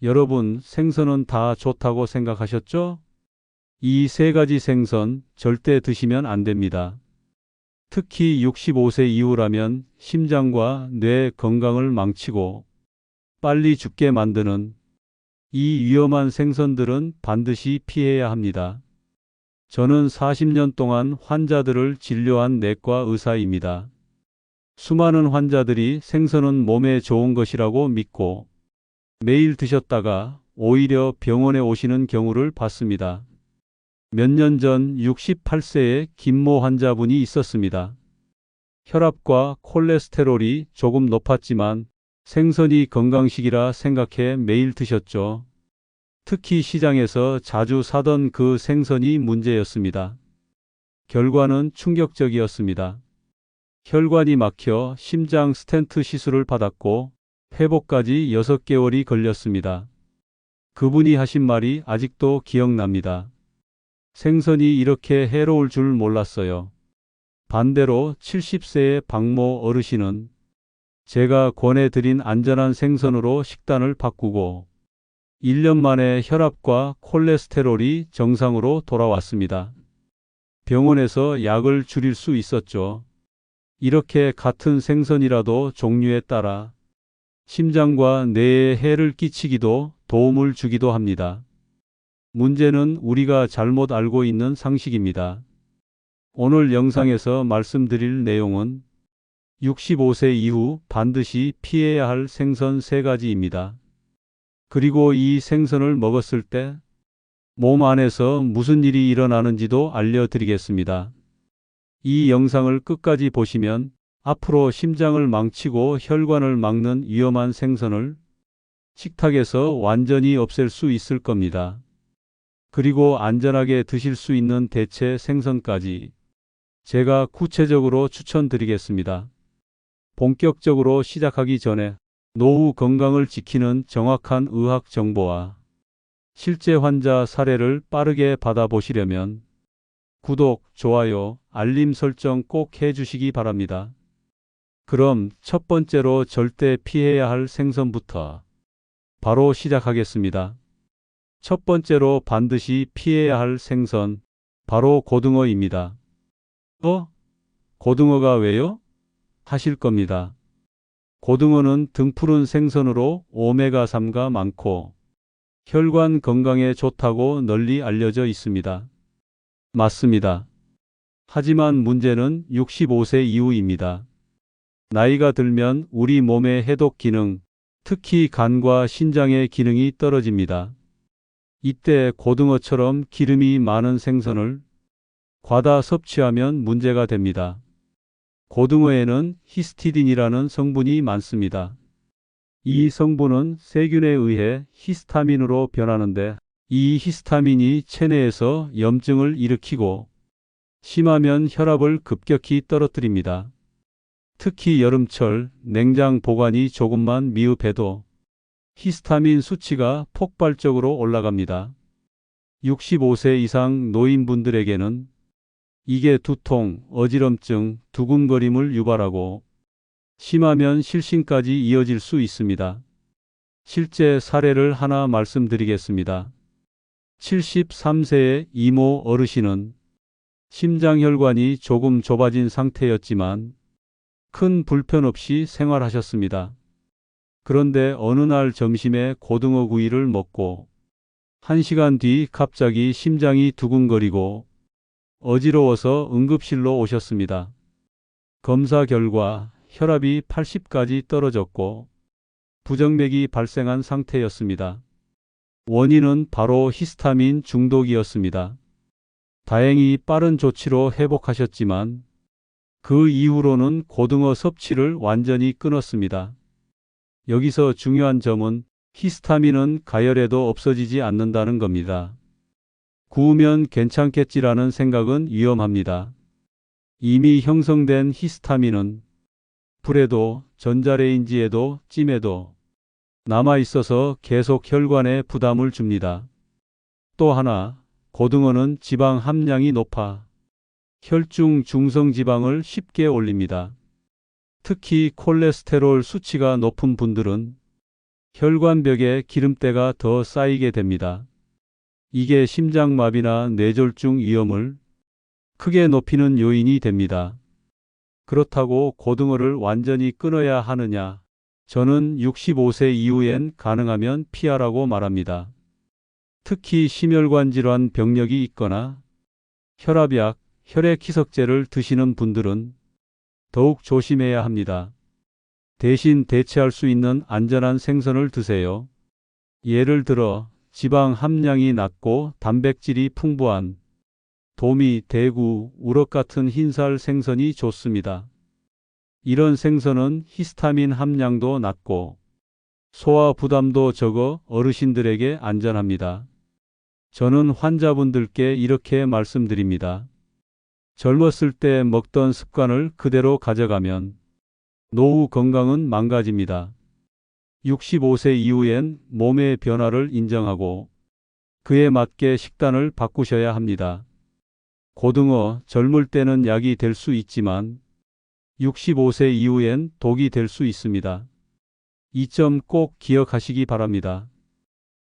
여러분, 생선은 다 좋다고 생각하셨죠? 이 세 가지 생선 절대 드시면 안 됩니다. 특히 65세 이후라면 심장과 뇌 건강을 망치고 빨리 죽게 만드는 이 위험한 생선들은 반드시 피해야 합니다. 저는 40년 동안 환자들을 진료한 내과 의사입니다. 수많은 환자들이 생선은 몸에 좋은 것이라고 믿고 매일 드셨다가 오히려 병원에 오시는 경우를 봤습니다. 몇 년 전 68세의 김모 환자분이 있었습니다. 혈압과 콜레스테롤이 조금 높았지만 생선이 건강식이라 생각해 매일 드셨죠. 특히 시장에서 자주 사던 그 생선이 문제였습니다. 결과는 충격적이었습니다. 혈관이 막혀 심장 스텐트 시술을 받았고 회복까지 6개월이 걸렸습니다. 그분이 하신 말이 아직도 기억납니다. 생선이 이렇게 해로울 줄 몰랐어요. 반대로 70세의 박모 어르신은 제가 권해드린 안전한 생선으로 식단을 바꾸고 1년 만에 혈압과 콜레스테롤이 정상으로 돌아왔습니다. 병원에서 약을 줄일 수 있었죠. 이렇게 같은 생선이라도 종류에 따라 심장과 뇌에 해를 끼치기도 도움을 주기도 합니다. 문제는 우리가 잘못 알고 있는 상식입니다. 오늘 영상에서 말씀드릴 내용은 65세 이후 반드시 피해야 할 생선 3가지입니다. 그리고 이 생선을 먹었을 때 몸 안에서 무슨 일이 일어나는지도 알려드리겠습니다. 이 영상을 끝까지 보시면 앞으로 심장을 망치고 혈관을 막는 위험한 생선을 식탁에서 완전히 없앨 수 있을 겁니다. 그리고 안전하게 드실 수 있는 대체 생선까지 제가 구체적으로 추천드리겠습니다. 본격적으로 시작하기 전에 노후 건강을 지키는 정확한 의학 정보와 실제 환자 사례를 빠르게 받아보시려면 구독, 좋아요, 알림 설정 꼭 해주시기 바랍니다. 그럼 첫 번째로 절대 피해야 할 생선부터 바로 시작하겠습니다. 첫 번째로 반드시 피해야 할 생선, 바로 고등어입니다. 고등어가 왜요? 하실 겁니다. 고등어는 등푸른 생선으로 오메가3가 많고 혈관 건강에 좋다고 널리 알려져 있습니다. 맞습니다. 하지만 문제는 65세 이후입니다. 나이가 들면 우리 몸의 해독 기능, 특히 간과 신장의 기능이 떨어집니다. 이때 고등어처럼 기름이 많은 생선을 과다 섭취하면 문제가 됩니다. 고등어에는 히스티딘이라는 성분이 많습니다. 이 성분은 세균에 의해 히스타민으로 변하는데 이 히스타민이 체내에서 염증을 일으키고 심하면 혈압을 급격히 떨어뜨립니다. 특히 여름철 냉장 보관이 조금만 미흡해도 히스타민 수치가 폭발적으로 올라갑니다. 65세 이상 노인분들에게는 이게 두통, 어지럼증, 두근거림을 유발하고 심하면 실신까지 이어질 수 있습니다. 실제 사례를 하나 말씀드리겠습니다. 73세의 이모 어르신은 심장혈관이 조금 좁아진 상태였지만 큰 불편 없이 생활하셨습니다. 그런데 어느 날 점심에 고등어 구이를 먹고 1시간 뒤 갑자기 심장이 두근거리고 어지러워서 응급실로 오셨습니다. 검사 결과 혈압이 80까지 떨어졌고 부정맥이 발생한 상태였습니다. 원인은 바로 히스타민 중독이었습니다. 다행히 빠른 조치로 회복하셨지만 그 이후로는 고등어 섭취를 완전히 끊었습니다. 여기서 중요한 점은 히스타민은 가열해도 없어지지 않는다는 겁니다. 구우면 괜찮겠지라는 생각은 위험합니다. 이미 형성된 히스타민은 불에도 전자레인지에도 찜에도 남아있어서 계속 혈관에 부담을 줍니다. 또 하나, 고등어는 지방 함량이 높아 혈중 중성지방을 쉽게 올립니다. 특히 콜레스테롤 수치가 높은 분들은 혈관벽에 기름때가 더 쌓이게 됩니다. 이게 심장마비나 뇌졸중 위험을 크게 높이는 요인이 됩니다. 그렇다고 고등어를 완전히 끊어야 하느냐? 저는 65세 이후엔 가능하면 피하라고 말합니다. 특히 심혈관 질환 병력이 있거나 혈압약, 혈액희석제를 드시는 분들은 더욱 조심해야 합니다. 대신 대체할 수 있는 안전한 생선을 드세요. 예를 들어 지방 함량이 낮고 단백질이 풍부한 도미, 대구, 우럭 같은 흰살 생선이 좋습니다. 이런 생선은 히스타민 함량도 낮고 소화 부담도 적어 어르신들에게 안전합니다. 저는 환자분들께 이렇게 말씀드립니다. 젊었을 때 먹던 습관을 그대로 가져가면 노후 건강은 망가집니다. 65세 이후엔 몸의 변화를 인정하고 그에 맞게 식단을 바꾸셔야 합니다. 고등어, 젊을 때는 약이 될 수 있지만 65세 이후엔 독이 될 수 있습니다. 이 점 꼭 기억하시기 바랍니다.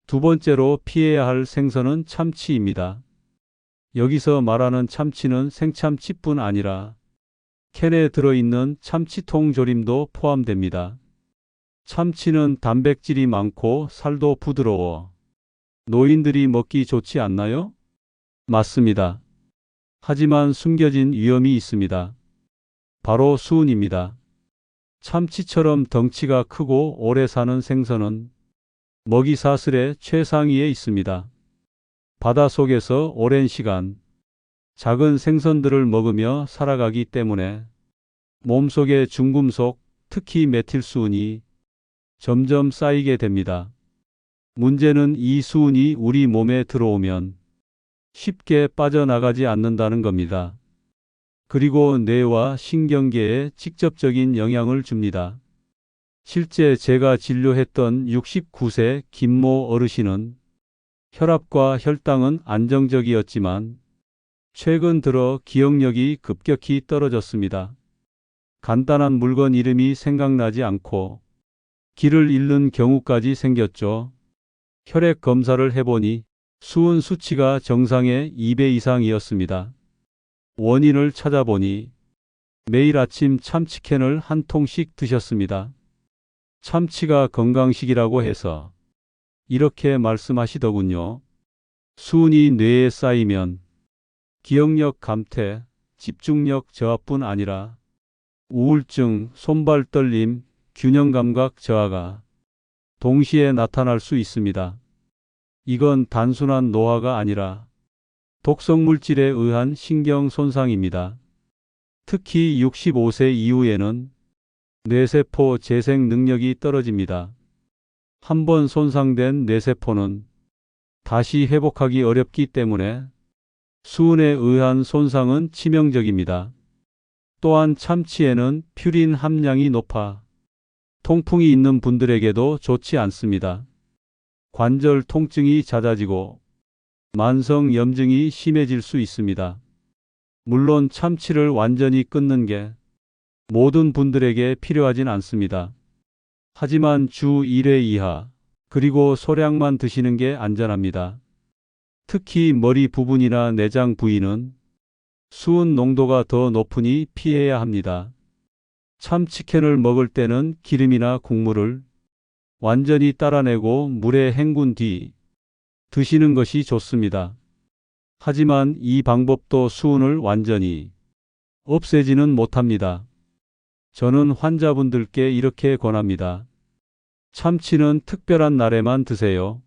두 번째로 피해야 할 생선은 참치입니다. 여기서 말하는 참치는 생참치뿐 아니라 캔에 들어있는 참치통 조림도 포함됩니다. 참치는 단백질이 많고 살도 부드러워 노인들이 먹기 좋지 않나요? 맞습니다. 하지만 숨겨진 위험이 있습니다. 바로 수은입니다. 참치처럼 덩치가 크고 오래 사는 생선은 먹이 사슬의 최상위에 있습니다. 바닷속에서 오랜 시간 작은 생선들을 먹으며 살아가기 때문에 몸속의 중금속, 특히 메틸수은이 점점 쌓이게 됩니다. 문제는 이 수은이 우리 몸에 들어오면 쉽게 빠져나가지 않는다는 겁니다. 그리고 뇌와 신경계에 직접적인 영향을 줍니다. 실제 제가 진료했던 69세 김모 어르신은 혈압과 혈당은 안정적이었지만 최근 들어 기억력이 급격히 떨어졌습니다. 간단한 물건 이름이 생각나지 않고 길을 잃는 경우까지 생겼죠. 혈액 검사를 해보니 수은 수치가 정상의 2배 이상이었습니다. 원인을 찾아보니 매일 아침 참치캔을 한 통씩 드셨습니다. 참치가 건강식이라고 해서 이렇게 말씀하시더군요. 수은이 뇌에 쌓이면 기억력 감퇴, 집중력 저하뿐 아니라 우울증, 손발 떨림, 균형감각 저하가 동시에 나타날 수 있습니다. 이건 단순한 노화가 아니라 독성물질에 의한 신경 손상입니다. 특히 65세 이후에는 뇌세포 재생 능력이 떨어집니다. 한번 손상된 뇌세포는 다시 회복하기 어렵기 때문에 수은에 의한 손상은 치명적입니다. 또한 참치에는 퓨린 함량이 높아 통풍이 있는 분들에게도 좋지 않습니다. 관절 통증이 잦아지고 만성 염증이 심해질 수 있습니다. 물론 참치를 완전히 끊는 게 모든 분들에게 필요하진 않습니다. 하지만 주 1회 이하 그리고 소량만 드시는 게 안전합니다. 특히 머리 부분이나 내장 부위는 수은 농도가 더 높으니 피해야 합니다. 참치캔을 먹을 때는 기름이나 국물을 완전히 따라내고 물에 헹군 뒤 드시는 것이 좋습니다. 하지만 이 방법도 수은을 완전히 없애지는 못합니다. 저는 환자분들께 이렇게 권합니다. 참치는 특별한 날에만 드세요.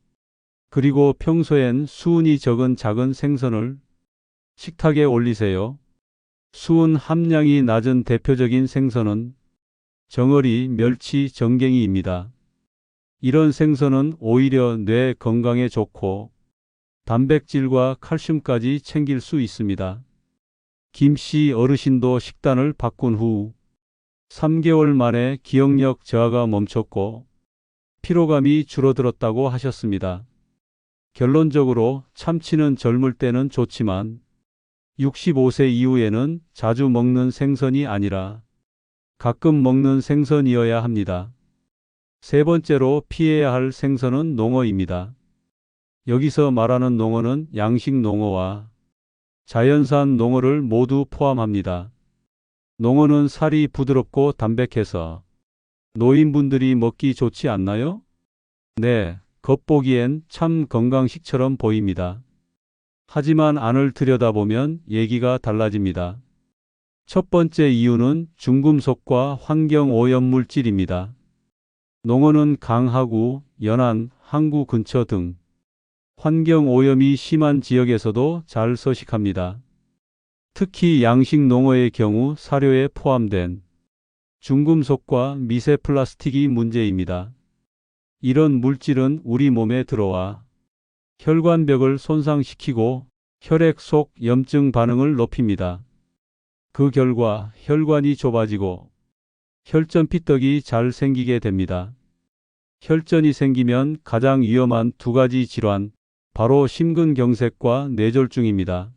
그리고 평소엔 수은이 적은 작은 생선을 식탁에 올리세요. 수은 함량이 낮은 대표적인 생선은 정어리, 멸치, 정갱이입니다. 이런 생선은 오히려 뇌 건강에 좋고 단백질과 칼슘까지 챙길 수 있습니다. 김씨 어르신도 식단을 바꾼 후 3개월 만에 기억력 저하가 멈췄고 피로감이 줄어들었다고 하셨습니다. 결론적으로 참치는 젊을 때는 좋지만 65세 이후에는 자주 먹는 생선이 아니라 가끔 먹는 생선이어야 합니다. 세 번째로 피해야 할 생선은 농어입니다. 여기서 말하는 농어는 양식 농어와 자연산 농어를 모두 포함합니다. 농어는 살이 부드럽고 담백해서 노인분들이 먹기 좋지 않나요? 네, 겉보기엔 참 건강식처럼 보입니다. 하지만 안을 들여다보면 얘기가 달라집니다. 첫 번째 이유는 중금속과 환경오염물질입니다. 농어는 강하구, 연안, 항구 근처 등 환경오염이 심한 지역에서도 잘 서식합니다. 특히 양식 농어의 경우 사료에 포함된 중금속과 미세 플라스틱이 문제입니다. 이런 물질은 우리 몸에 들어와 혈관벽을 손상시키고 혈액 속 염증 반응을 높입니다. 그 결과 혈관이 좁아지고 혈전 피떡이 잘 생기게 됩니다. 혈전이 생기면 가장 위험한 두 가지 질환, 바로 심근경색과 뇌졸중입니다.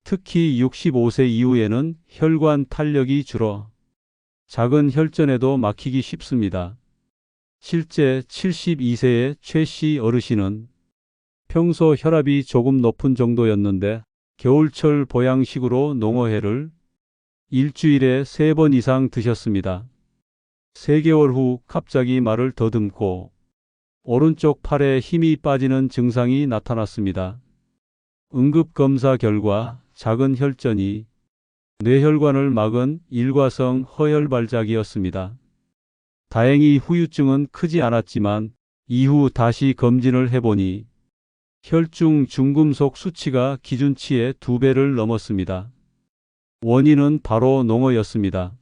특히 65세 이후에는 혈관 탄력이 줄어 작은 혈전에도 막히기 쉽습니다. 실제 72세의 최 씨 어르신은 평소 혈압이 조금 높은 정도였는데 겨울철 보양식으로 농어회를 일주일에 3번 이상 드셨습니다. 3개월 후 갑자기 말을 더듬고 오른쪽 팔에 힘이 빠지는 증상이 나타났습니다. 응급검사 결과 작은 혈전이 뇌혈관을 막은 일과성 허혈발작이었습니다. 다행히 후유증은 크지 않았지만 이후 다시 검진을 해보니 혈중 중금속 수치가 기준치의 2배를 넘었습니다. 원인은 바로 농어였습니다.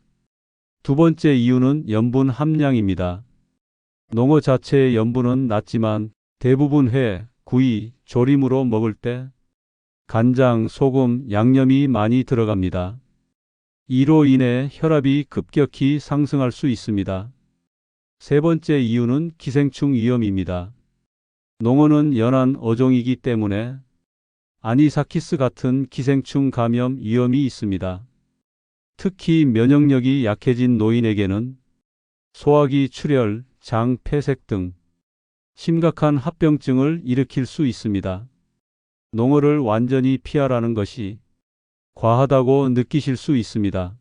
두 번째 이유는 염분 함량입니다. 농어 자체의 염분은 낮지만 대부분 회, 구이, 조림으로 먹을 때 간장, 소금, 양념이 많이 들어갑니다. 이로 인해 혈압이 급격히 상승할 수 있습니다. 세 번째 이유는 기생충 위험입니다. 농어는 연안 어종이기 때문에 아니사키스 같은 기생충 감염 위험이 있습니다. 특히 면역력이 약해진 노인에게는 소화기 출혈, 장 폐색 등 심각한 합병증을 일으킬 수 있습니다. 농어를 완전히 피하라는 것이 과하다고 느끼실 수 있습니다.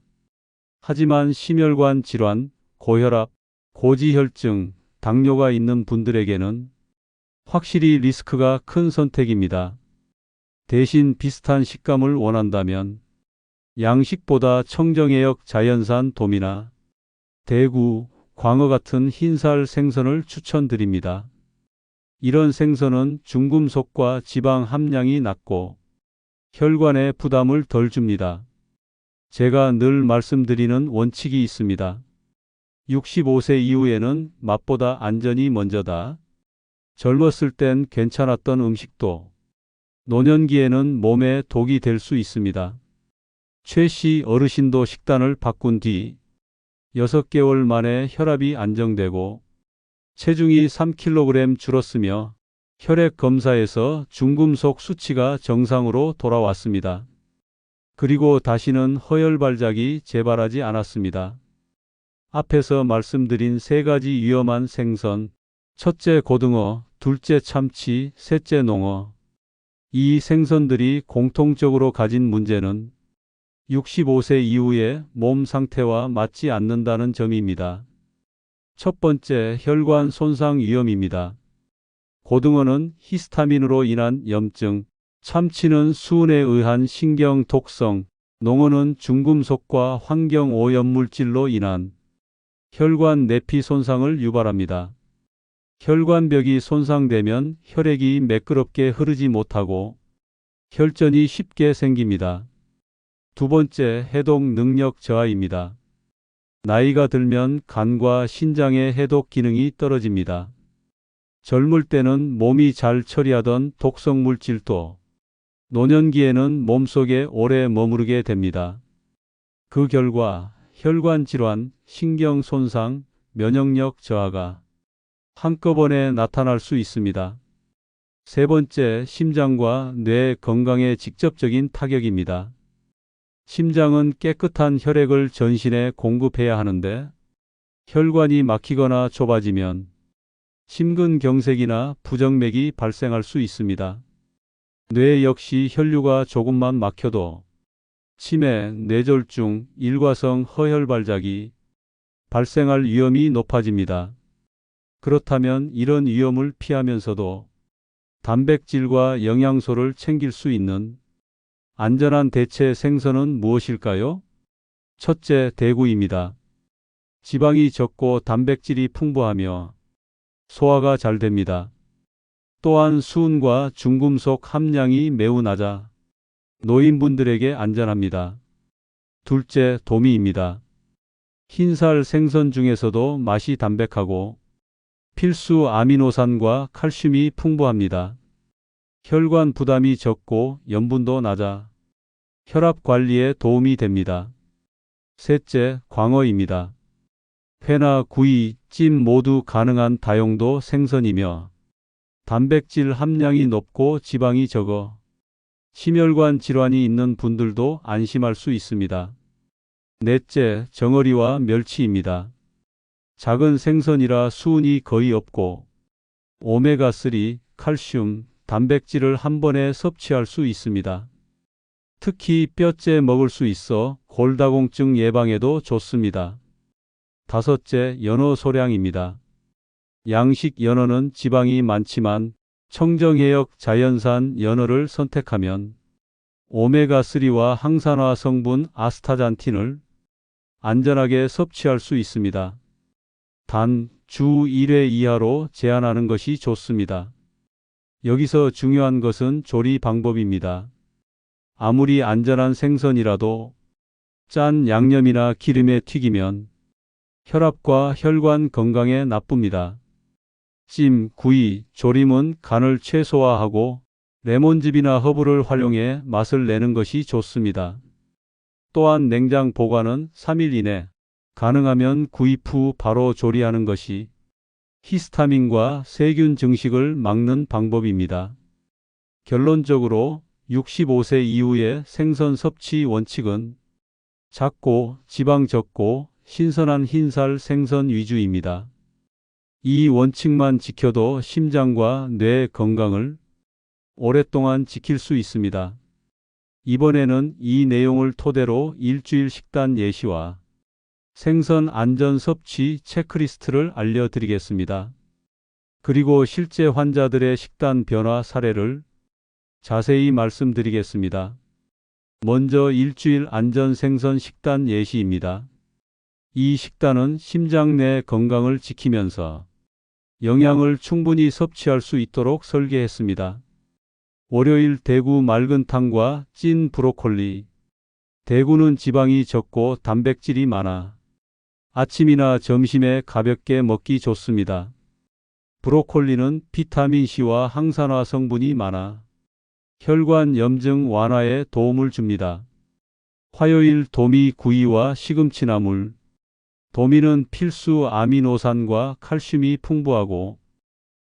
하지만 심혈관 질환, 고혈압, 고지혈증, 당뇨가 있는 분들에게는 확실히 리스크가 큰 선택입니다. 대신 비슷한 식감을 원한다면 양식보다 청정해역 자연산 도미나 대구, 광어 같은 흰살 생선을 추천드립니다. 이런 생선은 중금속과 지방 함량이 낮고 혈관에 부담을 덜 줍니다. 제가 늘 말씀드리는 원칙이 있습니다. 65세 이후에는 맛보다 안전이 먼저다. 젊었을 땐 괜찮았던 음식도 노년기에는 몸에 독이 될 수 있습니다. 최 씨 어르신도 식단을 바꾼 뒤 6개월 만에 혈압이 안정되고 체중이 3kg 줄었으며 혈액 검사에서 중금속 수치가 정상으로 돌아왔습니다. 그리고 다시는 허혈발작이 재발하지 않았습니다. 앞에서 말씀드린 3가지 위험한 생선, 첫째 고등어, 둘째 참치, 셋째 농어. 이 생선들이 공통적으로 가진 문제는 65세 이후에 몸 상태와 맞지 않는다는 점입니다. 첫 번째, 혈관 손상 위험입니다. 고등어는 히스타민으로 인한 염증, 참치는 수은에 의한 신경 독성, 농어는 중금속과 환경 오염물질로 인한 혈관 내피 손상을 유발합니다. 혈관벽이 손상되면 혈액이 매끄럽게 흐르지 못하고 혈전이 쉽게 생깁니다. 두 번째, 해독 능력 저하입니다. 나이가 들면 간과 신장의 해독 기능이 떨어집니다. 젊을 때는 몸이 잘 처리하던 독성 물질도 노년기에는 몸속에 오래 머무르게 됩니다. 그 결과 혈관 질환, 신경 손상, 면역력 저하가 한꺼번에 나타날 수 있습니다. 세 번째, 심장과 뇌 건강에 직접적인 타격입니다. 심장은 깨끗한 혈액을 전신에 공급해야 하는데 혈관이 막히거나 좁아지면 심근경색이나 부정맥이 발생할 수 있습니다. 뇌 역시 혈류가 조금만 막혀도 치매, 뇌졸중, 일과성 허혈발작이 발생할 위험이 높아집니다. 그렇다면 이런 위험을 피하면서도 단백질과 영양소를 챙길 수 있는 안전한 대체 생선은 무엇일까요? 첫째, 대구입니다. 지방이 적고 단백질이 풍부하며 소화가 잘 됩니다. 또한 수은과 중금속 함량이 매우 낮아 노인분들에게 안전합니다. 둘째, 도미입니다. 흰살 생선 중에서도 맛이 담백하고 필수 아미노산과 칼슘이 풍부합니다. 혈관 부담이 적고 염분도 낮아 혈압 관리에 도움이 됩니다. 셋째, 광어입니다. 회나 구이, 찜 모두 가능한 다용도 생선이며 단백질 함량이 높고 지방이 적어 심혈관 질환이 있는 분들도 안심할 수 있습니다. 넷째, 정어리와 멸치입니다. 작은 생선이라 수은이 거의 없고 오메가3, 칼슘, 단백질을 한 번에 섭취할 수 있습니다. 특히 뼈째 먹을 수 있어 골다공증 예방에도 좋습니다. 다섯째, 연어 소량입니다. 양식 연어는 지방이 많지만 청정해역 자연산 연어를 선택하면 오메가3와 항산화 성분 아스타잔틴을 안전하게 섭취할 수 있습니다. 단, 주 1회 이하로 제한하는 것이 좋습니다. 여기서 중요한 것은 조리 방법입니다. 아무리 안전한 생선이라도 짠 양념이나 기름에 튀기면 혈압과 혈관 건강에 나쁩니다. 찜, 구이, 조림은 간을 최소화하고 레몬즙이나 허브를 활용해 맛을 내는 것이 좋습니다. 또한 냉장 보관은 3일 이내, 가능하면 구입 후 바로 조리하는 것이 히스타민과 세균 증식을 막는 방법입니다. 결론적으로 65세 이후의 생선 섭취 원칙은 작고 지방 적고 신선한 흰살 생선 위주입니다. 이 원칙만 지켜도 심장과 뇌 건강을 오랫동안 지킬 수 있습니다. 이번에는 이 내용을 토대로 일주일 식단 예시와 생선 안전 섭취 체크리스트를 알려드리겠습니다. 그리고 실제 환자들의 식단 변화 사례를 자세히 말씀드리겠습니다. 먼저 일주일 안전 생선 식단 예시입니다. 이 식단은 심장 내 건강을 지키면서 영양을 충분히 섭취할 수 있도록 설계했습니다. 월요일 대구 맑은 탕과 찐 브로콜리. 대구는 지방이 적고 단백질이 많아 아침이나 점심에 가볍게 먹기 좋습니다. 브로콜리는 비타민C와 항산화 성분이 많아 혈관 염증 완화에 도움을 줍니다. 화요일 도미 구이와 시금치나물. 도미는 필수 아미노산과 칼슘이 풍부하고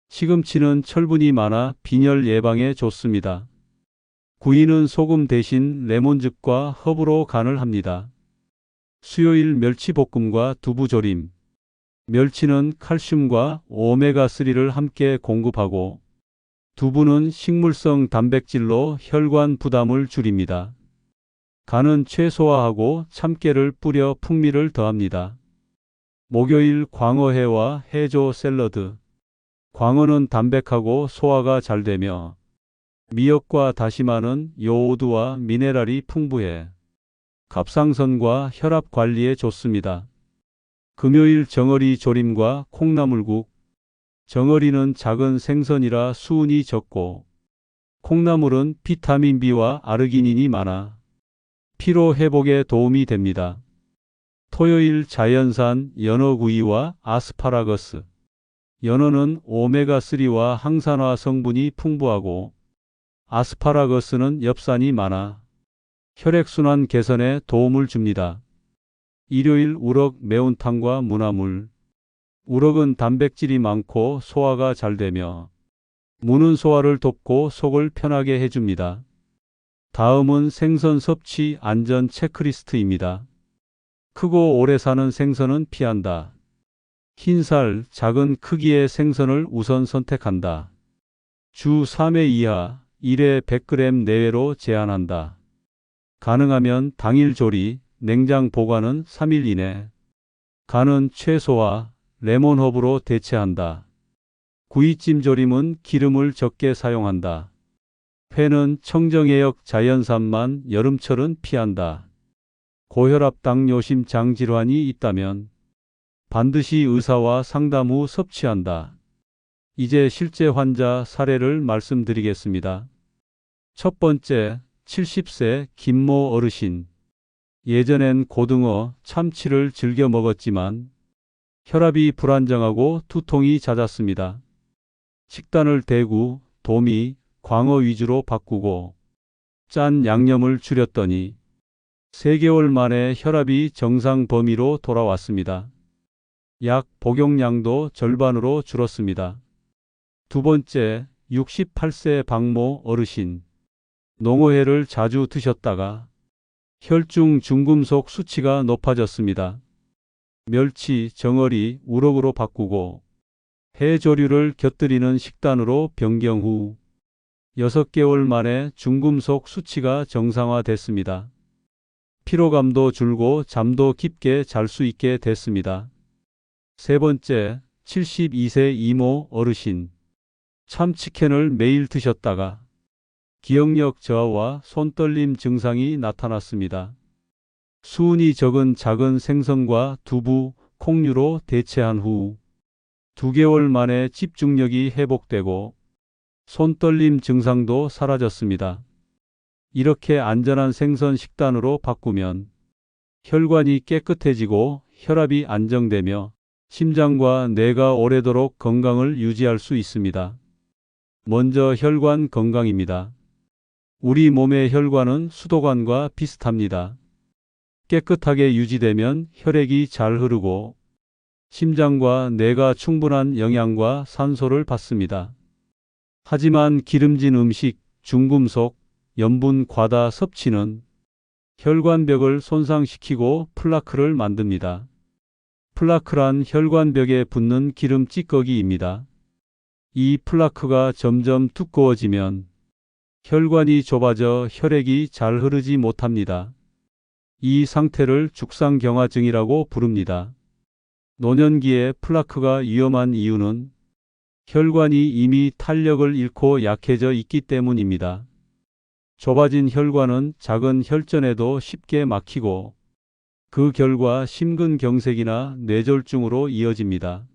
시금치는 철분이 많아 빈혈 예방에 좋습니다. 구이는 소금 대신 레몬즙과 허브로 간을 합니다. 수요일 멸치볶음과 두부조림. 멸치는 칼슘과 오메가3를 함께 공급하고 두부는 식물성 단백질로 혈관 부담을 줄입니다. 간은 최소화하고 참깨를 뿌려 풍미를 더합니다. 목요일 광어회와 해조 샐러드. 광어는 담백하고 소화가 잘 되며 미역과 다시마는 요오드와 미네랄이 풍부해 갑상선과 혈압 관리에 좋습니다. 금요일 정어리 조림과 콩나물국. 정어리는 작은 생선이라 수은이 적고 콩나물은 비타민 B와 아르기닌이 많아 피로 회복에 도움이 됩니다. 토요일 자연산 연어구이와 아스파라거스. 연어는 오메가3와 항산화 성분이 풍부하고 아스파라거스는 엽산이 많아 혈액순환 개선에 도움을 줍니다. 일요일 우럭 매운탕과 무나물. 우럭은 단백질이 많고 소화가 잘 되며 무는 소화를 돕고 속을 편하게 해줍니다. 다음은 생선 섭취 안전 체크리스트입니다. 크고 오래 사는 생선은 피한다. 흰살, 작은 크기의 생선을 우선 선택한다. 주 3회 이하, 1회 100g 내외로 제한한다. 가능하면 당일 조리, 냉장 보관은 3일 이내. 간은 채소와 레몬허브로 대체한다. 구이찜 조림은 기름을 적게 사용한다. 회는 청정해역 자연산만 여름철은 피한다. 고혈압 당뇨 심장 질환이 있다면 반드시 의사와 상담 후 섭취한다. 이제 실제 환자 사례를 말씀드리겠습니다. 첫 번째, 70세 김모 어르신. 예전엔 고등어, 참치를 즐겨 먹었지만 혈압이 불안정하고 두통이 잦았습니다. 식단을 대구, 도미, 광어 위주로 바꾸고 짠 양념을 줄였더니 3개월 만에 혈압이 정상 범위로 돌아왔습니다. 약 복용량도 절반으로 줄었습니다. 두 번째, 68세 박모 어르신. 농어회를 자주 드셨다가 혈중 중금속 수치가 높아졌습니다. 멸치, 정어리, 우럭으로 바꾸고 해조류를 곁들이는 식단으로 변경 후 6개월 만에 중금속 수치가 정상화됐습니다. 피로감도 줄고 잠도 깊게 잘 수 있게 됐습니다. 세 번째, 72세 이모 어르신. 참치캔을 매일 드셨다가 기억력 저하와 손떨림 증상이 나타났습니다. 수은이 적은 작은 생선과 두부, 콩류로 대체한 후 2개월 만에 집중력이 회복되고 손떨림 증상도 사라졌습니다. 이렇게 안전한 생선 식단으로 바꾸면 혈관이 깨끗해지고 혈압이 안정되며 심장과 뇌가 오래도록 건강을 유지할 수 있습니다. 먼저 혈관 건강입니다. 우리 몸의 혈관은 수도관과 비슷합니다. 깨끗하게 유지되면 혈액이 잘 흐르고 심장과 뇌가 충분한 영양과 산소를 받습니다. 하지만 기름진 음식, 중금속, 염분 과다 섭취는 혈관벽을 손상시키고 플라크를 만듭니다. 플라크란 혈관벽에 붙는 기름 찌꺼기입니다. 이 플라크가 점점 두꺼워지면 혈관이 좁아져 혈액이 잘 흐르지 못합니다. 이 상태를 죽상경화증이라고 부릅니다. 노년기에 플라크가 위험한 이유는 혈관이 이미 탄력을 잃고 약해져 있기 때문입니다. 좁아진 혈관은 작은 혈전에도 쉽게 막히고 그 결과 심근경색이나 뇌졸중으로 이어집니다.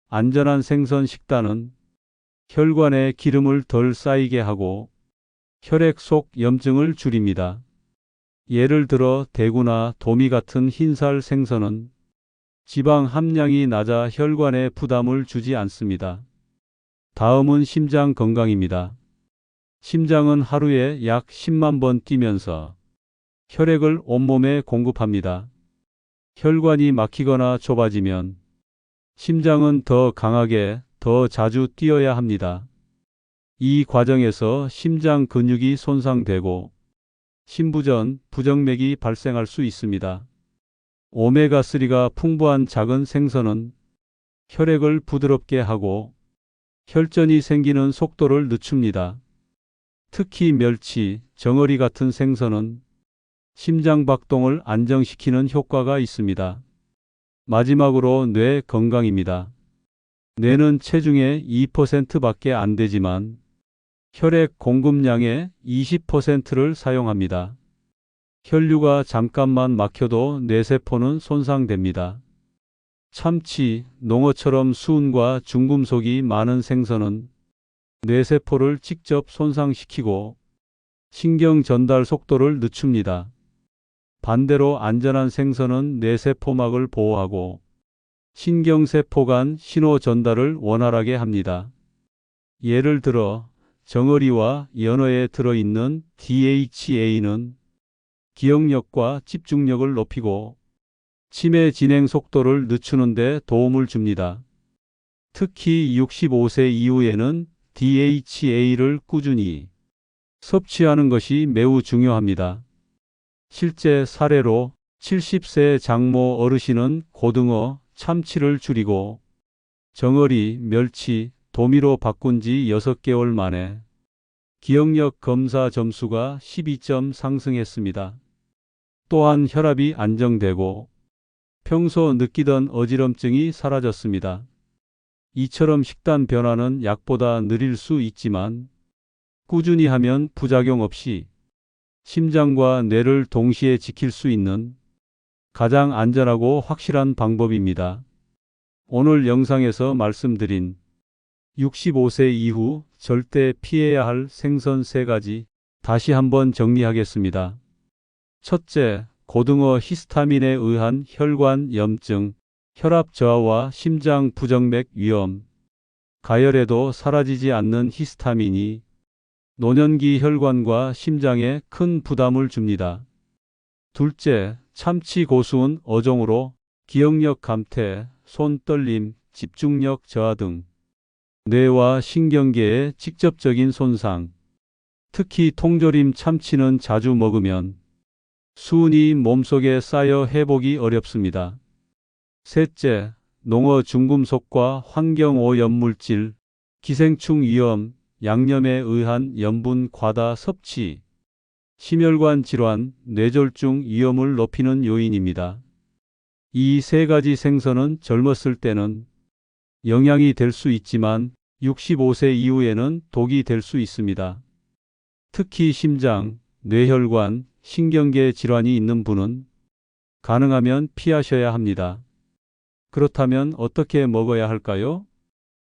안전한 생선 식단은 혈관에 기름을 덜 쌓이게 하고 혈액 속 염증을 줄입니다. 예를 들어 대구나 도미 같은 흰살 생선은 지방 함량이 낮아 혈관에 부담을 주지 않습니다. 다음은 심장 건강입니다. 심장은 하루에 약 10만 번 뛰면서 혈액을 온몸에 공급합니다. 혈관이 막히거나 좁아지면 심장은 더 강하게, 더 자주 뛰어야 합니다. 이 과정에서 심장 근육이 손상되고 심부전, 부정맥이 발생할 수 있습니다. 오메가3가 풍부한 작은 생선은 혈액을 부드럽게 하고 혈전이 생기는 속도를 늦춥니다. 특히 멸치, 정어리 같은 생선은 심장 박동을 안정시키는 효과가 있습니다. 마지막으로 뇌 건강입니다. 뇌는 체중의 2%밖에 안 되지만 혈액 공급량의 20%를 사용합니다. 혈류가 잠깐만 막혀도 뇌세포는 손상됩니다. 참치, 농어처럼 수은과 중금속이 많은 생선은 뇌세포를 직접 손상시키고 신경 전달 속도를 늦춥니다. 반대로 안전한 생선은 뇌세포막을 보호하고 신경세포 간 신호 전달을 원활하게 합니다. 예를 들어 정어리와 연어에 들어있는 DHA는 기억력과 집중력을 높이고 치매 진행 속도를 늦추는 데 도움을 줍니다. 특히 65세 이후에는 DHA를 꾸준히 섭취하는 것이 매우 중요합니다. 실제 사례로 70세 장모 어르신은 고등어, 참치를 줄이고 정어리, 멸치, 도미로 바꾼 지 6개월 만에 기억력 검사 점수가 12점 상승했습니다. 또한 혈압이 안정되고 평소 느끼던 어지럼증이 사라졌습니다. 이처럼 식단 변화는 약보다 느릴 수 있지만 꾸준히 하면 부작용 없이 심장과 뇌를 동시에 지킬 수 있는 가장 안전하고 확실한 방법입니다. 오늘 영상에서 말씀드린 65세 이후 절대 피해야 할 생선 3가지 다시 한번 정리하겠습니다. 첫째, 고등어 히스타민에 의한 혈관 염증, 혈압 저하와 심장 부정맥 위험. 가열해도 사라지지 않는 히스타민이 노년기 혈관과 심장에 큰 부담을 줍니다. 둘째, 참치 고수은 어종으로 기억력 감퇴, 손 떨림, 집중력 저하 등 뇌와 신경계에 직접적인 손상, 특히 통조림 참치는 자주 먹으면 수은이 몸속에 쌓여 회복이 어렵습니다. 셋째, 농어 중금속과 환경오염물질, 기생충 위험, 양념에 의한 염분 과다 섭취, 심혈관 질환, 뇌졸중 위험을 높이는 요인입니다. 이 3가지 생선은 젊었을 때는 영양이 될 수 있지만 65세 이후에는 독이 될 수 있습니다. 특히 심장, 뇌혈관, 신경계 질환이 있는 분은 가능하면 피하셔야 합니다. 그렇다면 어떻게 먹어야 할까요?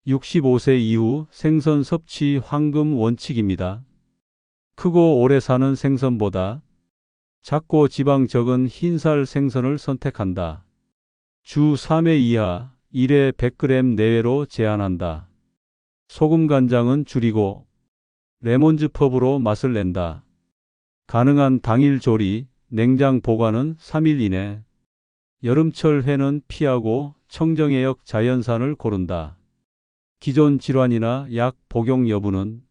65세 이후 생선 섭취 황금 원칙입니다. 크고 오래 사는 생선보다 작고 지방 적은 흰살 생선을 선택한다. 주 3회 이하 1회 100g 내외로 제한한다. 소금 간장은 줄이고 레몬즙법으로 맛을 낸다. 가능한 당일 조리, 냉장 보관은 3일 이내. 여름철 회는 피하고 청정해역 자연산을 고른다. 기존 질환이나 약 복용 여부는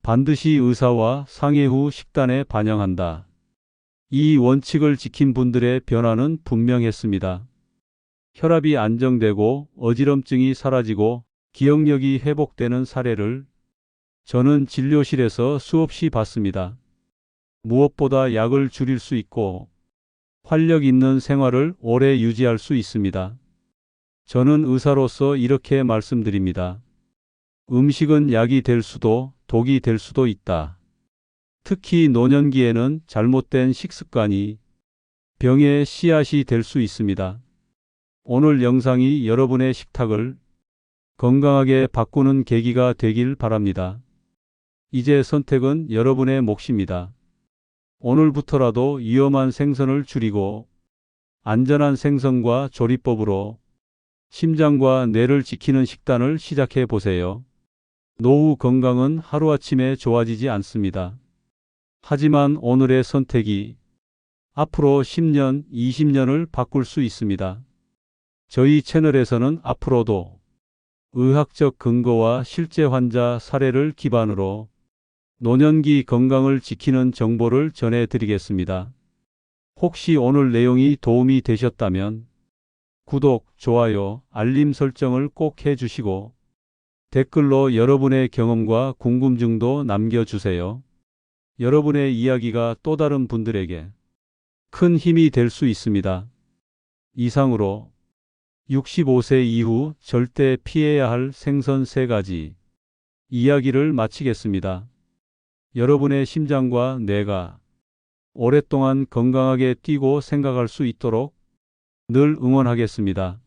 반드시 의사와 상의 후 식단에 반영한다. 이 원칙을 지킨 분들의 변화는 분명했습니다. 혈압이 안정되고 어지럼증이 사라지고 기억력이 회복되는 사례를 저는 진료실에서 수없이 봤습니다. 무엇보다 약을 줄일 수 있고 활력 있는 생활을 오래 유지할 수 있습니다. 저는 의사로서 이렇게 말씀드립니다. 음식은 약이 될 수도 독이 될 수도 있다. 특히 노년기에는 잘못된 식습관이 병의 씨앗이 될 수 있습니다. 오늘 영상이 여러분의 식탁을 건강하게 바꾸는 계기가 되길 바랍니다. 이제 선택은 여러분의 몫입니다. 오늘부터라도 위험한 생선을 줄이고 안전한 생선과 조리법으로 심장과 뇌를 지키는 식단을 시작해 보세요. 노후 건강은 하루아침에 좋아지지 않습니다. 하지만 오늘의 선택이 앞으로 10년, 20년을 바꿀 수 있습니다. 저희 채널에서는 앞으로도 의학적 근거와 실제 환자 사례를 기반으로 노년기 건강을 지키는 정보를 전해드리겠습니다. 혹시 오늘 내용이 도움이 되셨다면 구독, 좋아요, 알림 설정을 꼭 해주시고 댓글로 여러분의 경험과 궁금증도 남겨주세요. 여러분의 이야기가 또 다른 분들에게 큰 힘이 될 수 있습니다. 이상으로 65세 이후 절대 피해야 할 생선 3가지 이야기를 마치겠습니다. 여러분의 심장과 뇌가 오랫동안 건강하게 뛰고 생각할 수 있도록 늘 응원하겠습니다.